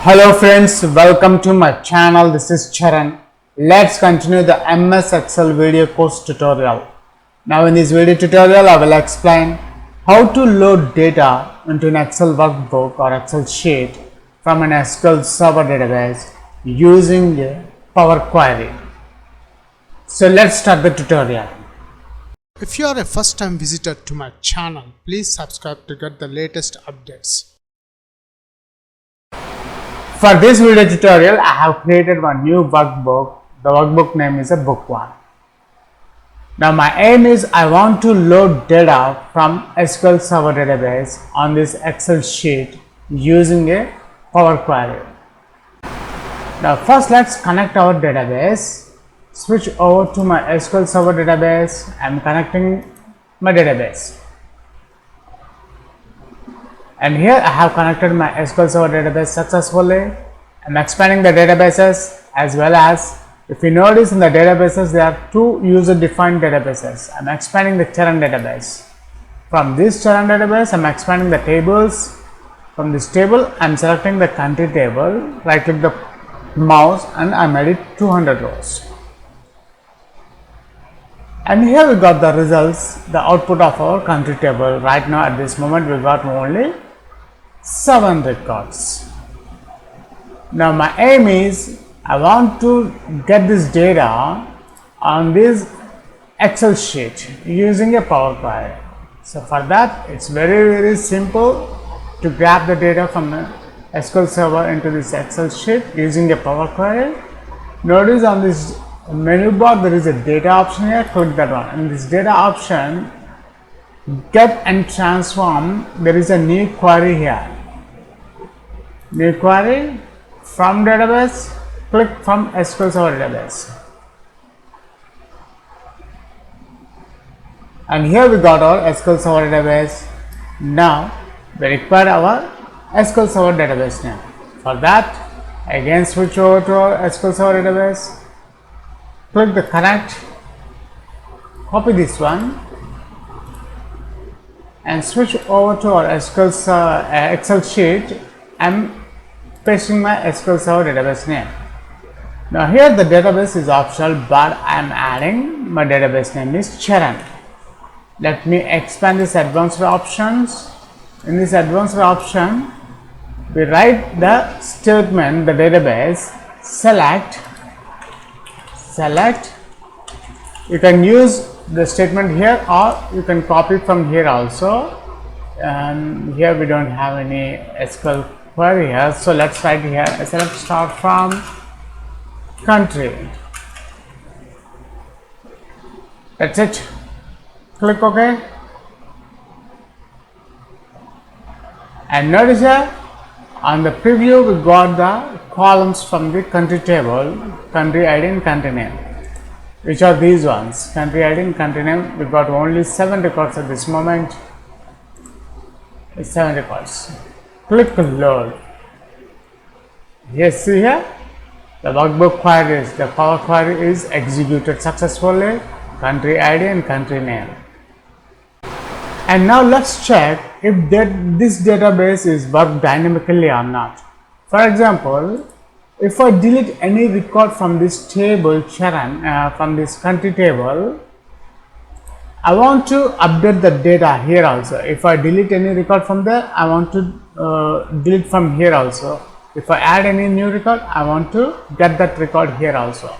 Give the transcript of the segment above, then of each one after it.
Hello friends, welcome to my channel. This is Charan. Let's continue the MS Excel video course tutorial. Now in this video tutorial, I will explain how to load data into an Excel workbook or Excel sheet from an SQL Server database using a Power Query. So let's start the tutorial. If you are a first time visitor to my channel, please subscribe to get the latest updates. For this video tutorial, I have created one new workbook. The workbook name is a book 1. Now my aim is I want to load data from SQL Server database on this Excel sheet using a Power Query. Now first let's connect our database. Switch over to my SQL Server database. I am connecting my database. And here I have connected my SQL Server database successfully. I am expanding the databases as well as, if you notice in the databases, there are two user defined databases. I am expanding the Charan database. From this Charan database, I am expanding the tables. From this table, I am selecting the country table, right click the mouse and I am edit 200 rows. And here we got the results, the output of our country table. Right now at this moment we got only 7 records. Now my aim is I want to get this data on this Excel sheet using a Power Query. So for that it's very simple to grab the data from the SQL Server into this Excel sheet using a Power Query. Notice on this menu bar there is a data option here, click that one. In this data option, get and transform, there is a new query here. New query from database, click from SQL Server database. And here we got our SQL Server database. Now we require our SQL Server database name. For that, again switch over to our SQL Server database, click the connect, copy this one and switch over to our Excel sheet. I'm pasting my SQL Server database name. Now here the database is optional, but I am adding my database name is Charan. Let me expand this advanced options. In this advanced option, we write the statement, the database, select. You can use the statement here or you can copy from here also. And here we don't have any SQL query here, so let's write here select star from country. That's it. Click OK. And notice here on the preview we got the columns from the country table, country ID and country name. Which are these ones? Country ID and country name. We got only 7 records at this moment. 7 records. Click load. Yes, see here the workbook queries, the Power Query is executed successfully, country ID and country name. And now let's check if this database is worked dynamically or not. For example, if I delete any record from this table Charan, from this country table, I want to update the data here also. If I delete any record from there, I want to delete from here also. If I add any new record, I want to get that record here also.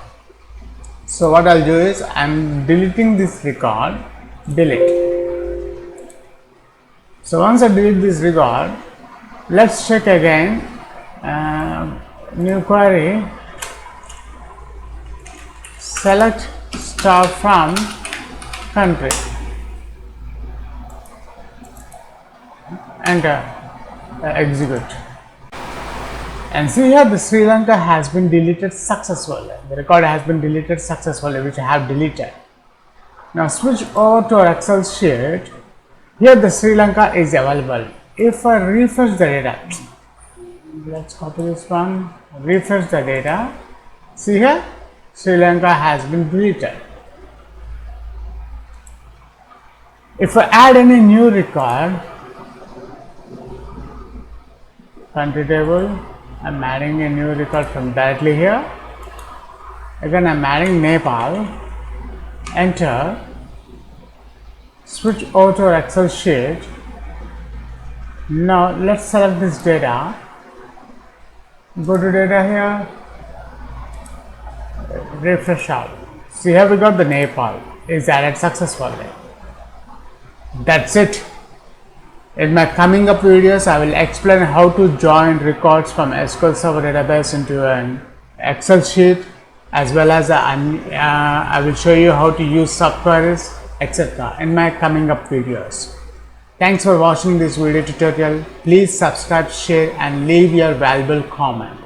So what I'll do is I'm deleting this record, delete. So once I delete this record, let's check again, new query, select star from country, enter, execute. And see here the Sri Lanka has been deleted successfully. The record has been deleted successfully, which I have deleted. Now switch over to our Excel sheet. Here the Sri Lanka is available. If I refresh the data, let's copy this one, refresh the data. See here, Sri Lanka has been deleted. If I add any new record, country table, I'm adding a new record from directly here. Again, I'm adding Nepal. Enter. Switch over to our Excel sheet. Now let's select this data. Go to data here. Refresh out. See, here we got the Nepal is added successfully. That's it. In my coming up videos, I will explain how to join records from SQL Server database into an Excel sheet, as well as I will show you how to use subqueries, etc. in my coming up videos. Thanks for watching this video tutorial. Please subscribe, share and leave your valuable comment.